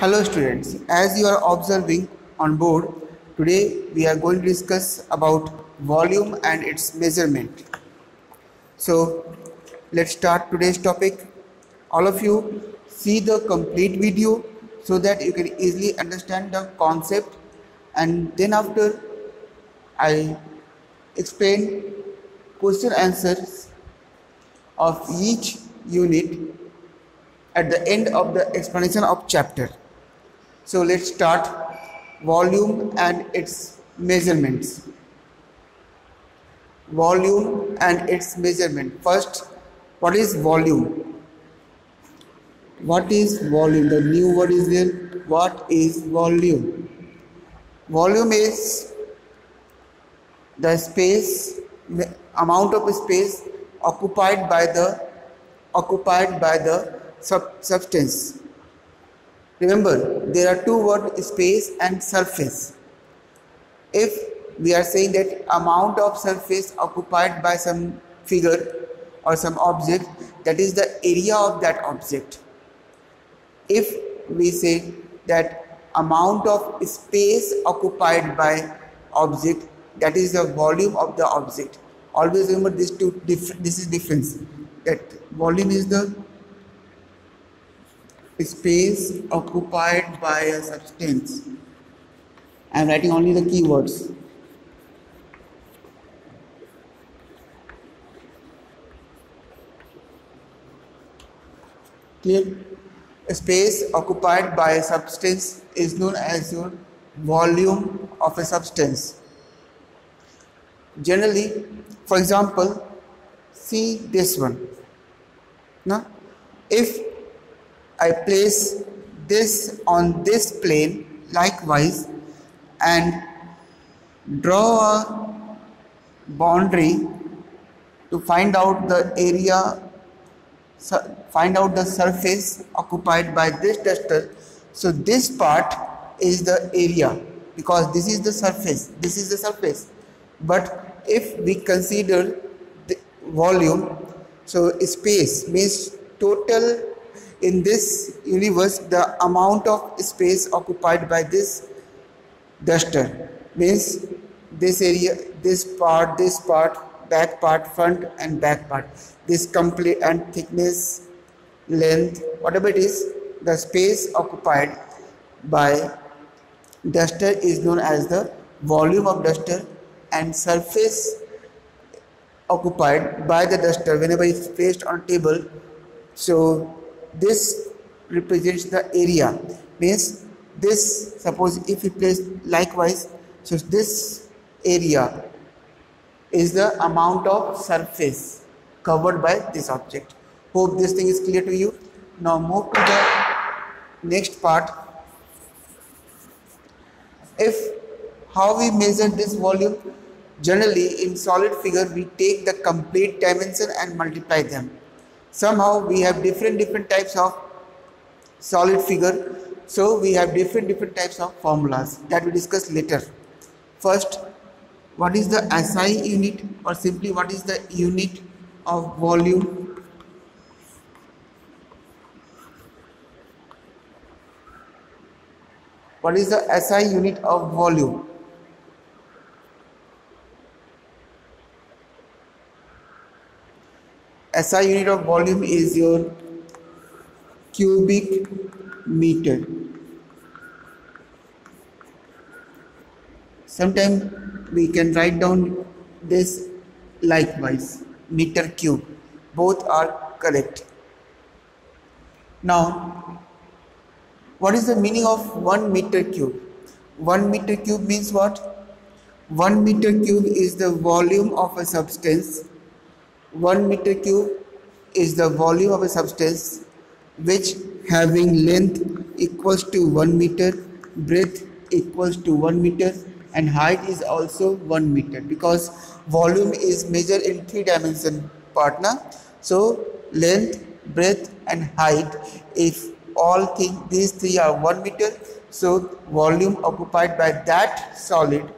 Hello students, as you are observing on board, today we are going to discuss about volume and its measurement. So let's start today's topic. All of you see the complete video so that you can easily understand the concept, and then after I explain question answers of each unit at the end of the explanation of chapter. So let's start volume and its measurements. Volume and its measurement. First, what is volume? What is volume? The new word is there. What is volume? Volume is the space, amount of space occupied by the substance. Remember, there are two words, space and surface. If we are saying that amount of surface occupied by some figure or some object, that is the area of that object. If we say that amount of space occupied by object, that is the volume of the object. Always remember this is difference. That volume is the space occupied by a substance. I am writing only the keywords. Clear? A space occupied by a substance is known as your volume of a substance. Generally, for example, see this one. Now, if I place this on this plane likewise and draw a boundary to find out the area, find out the surface occupied by this duster. So this part is the area because this is the surface. But if we consider the volume, so space means total in this universe, the amount of space occupied by this duster means this area, this part, back part, front and back part, this complete and thickness, length, whatever it is, the space occupied by duster is known as the volume of duster, and surface occupied by the duster whenever it is placed on table. So this represents the area, means this, suppose if we place likewise, so this area is the amount of surface covered by this object. Hope this thing is clear to you. Now move to the next part. How we measure this volume? Generally in solid figure we take the complete dimension and multiply them. Somehow we have different types of solid figure, so we have different types of formulas that we discuss later. First, what is the SI unit, or simply what is the unit of volume? What is the SI unit of volume? SI unit of volume is your cubic meter. Sometimes we can write down this likewise, meter cube. Both are correct. Now, what is the meaning of 1 meter cube? 1 meter cube means what? 1 meter cube is the volume of a substance. 1 meter cube is the volume of a substance which having length equals to 1 meter, breadth equals to 1 meter and height is also 1 meter, because volume is measured in 3 dimension partner. So length, breadth and height, if all these three are 1 meter, so volume occupied by that solid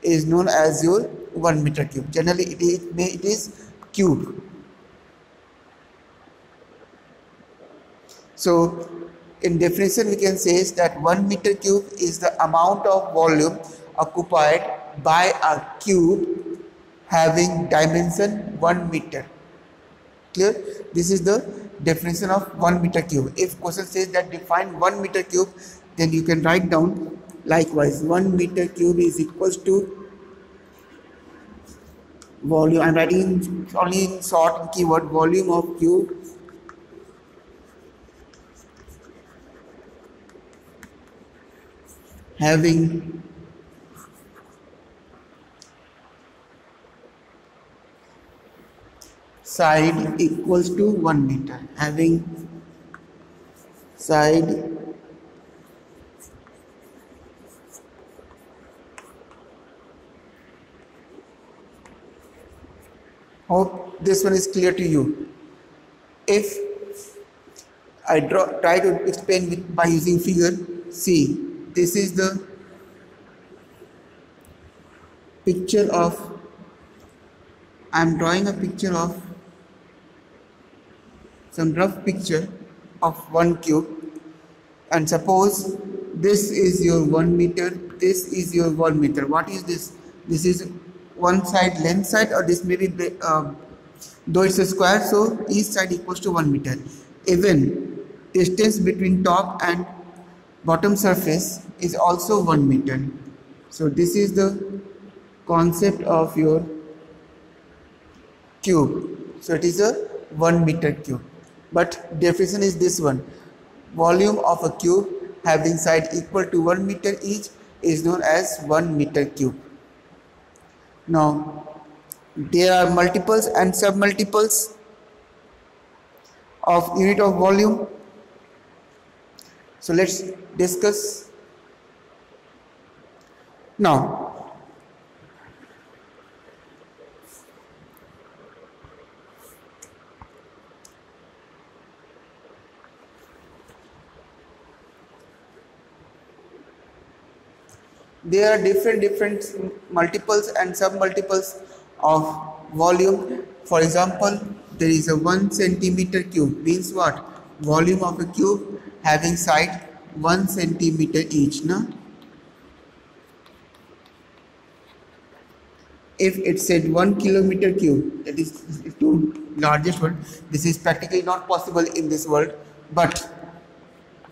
is known as your 1 meter cube. Generally it is cube. So in definition we can say is that 1 meter cube is the amount of volume occupied by a cube having dimension 1 meter. Clear? This is the definition of 1 meter cube. If question says that define 1 meter cube, then you can write down likewise 1 meter cube is equals to volume. I am writing only in short keyword, volume of cube having side equals to 1 meter, having side hope this one is clear to you. If I try to explain by using figure, see, this is the picture of, I am drawing a picture of some rough picture of 1 cube, and suppose this is your 1 meter, this is your 1 meter. What is this? This is one side length side, or this may be though it's a square, so each side equals to 1 meter. Even distance between top and bottom surface is also 1 meter. So this is the concept of your cube. So it is a 1 meter cube. But definition is this one. Volume of a cube having side equal to 1 meter each is known as 1 meter cube. Now, there are multiples and submultiples of unit of volume. So let's discuss. Now, there are different multiples and submultiples of volume. For example, there is a 1 centimeter cube, means what? Volume of a cube having side 1 centimeter each. No? If it said 1 kilometer cube, that is the two largest one, this is practically not possible in this world. But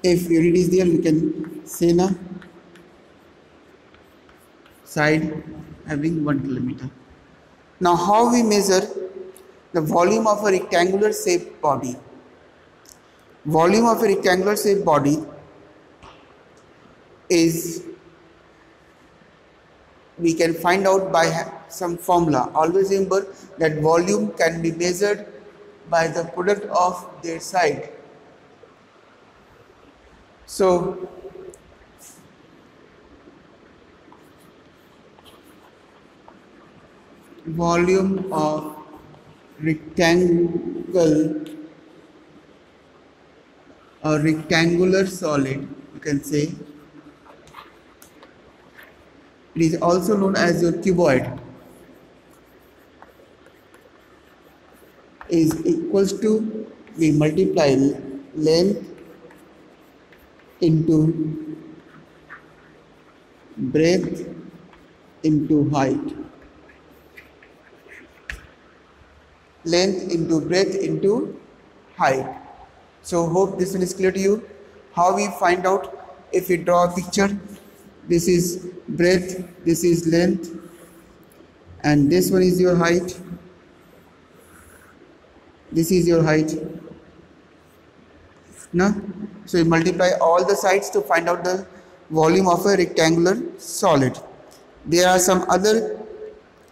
if it is there, we can say now side having 1 kilometer. Now, how we measure the volume of a rectangular shaped body? Volume of a rectangular shaped body is, we can find out by some formula. Always remember that volume can be measured by the product of their side. So, volume of rectangle or rectangular solid, you can say, it is also known as your cuboid, is equals to, we multiply length into breadth into height. Length into breadth into height. So hope this one is clear to you. How we find out? If we draw a picture, this is breadth, this is length, and this one is your height. This is your height. No? So you multiply all the sides to find out the volume of a rectangular solid. There are some other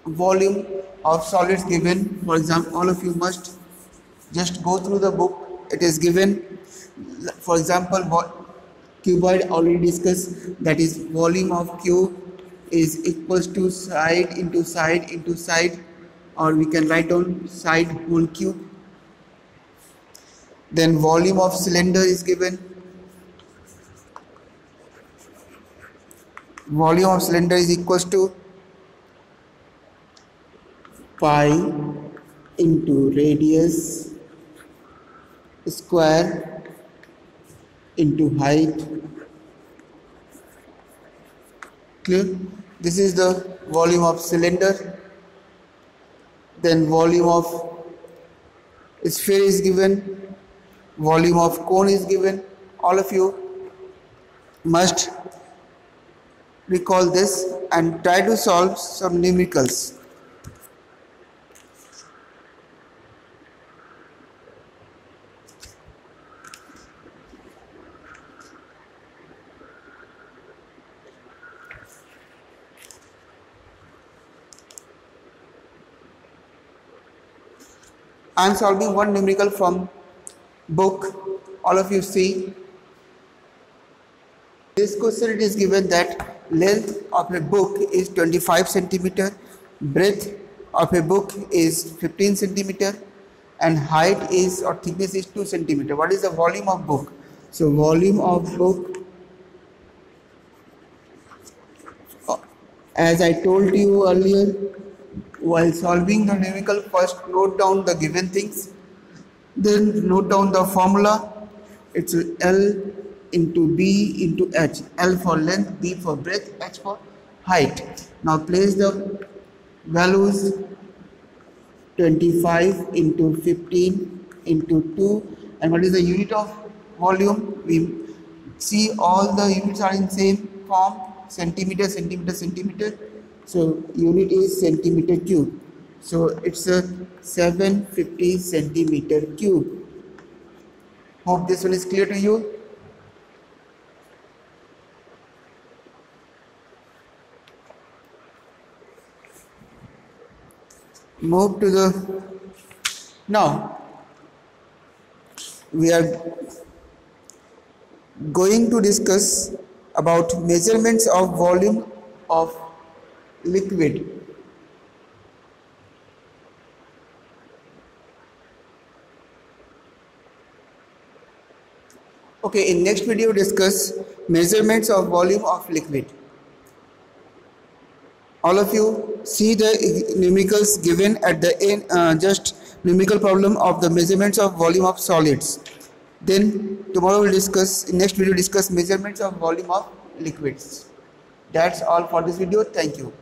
volume of solids given. For example, all of you must just go through the book. It is given. For example, cuboid already discussed, that is volume of cube is equals to side into side into side, or we can write on side whole cube. Then volume of cylinder is given. Volume of cylinder is equals to pi into radius square into height. Clear? This is the volume of cylinder. Then volume of sphere is given, volume of cone is given. All of you must recall this and try to solve some numericals. I am solving one numerical from book. All of you see. This question it is given that length of a book is 25 centimeter, breadth of a book is 15 centimeter, and height is or thickness is 2 centimeter. What is the volume of book? So volume of book, as I told you earlier, while solving the numerical, first note down the given things, then note down the formula. It's L into B into H. L for length, B for breadth, H for height. Now place the values 25 into 15 into 2. And what is the unit of volume? We see all the units are in same form, centimeter, centimeter, centimeter. So unit is centimeter cube. So it's a 750 centimeter cube. Hope this one is clear to you. Move to the, now we are going to discuss about measurements of volume of liquid. Okay, in next video discuss measurements of volume of liquid. All of you see the numericals given at the end, just numerical problem of the measurements of volume of solids. Then tomorrow we'll discuss, in next video discuss measurements of volume of liquids. That's all for this video. Thank you.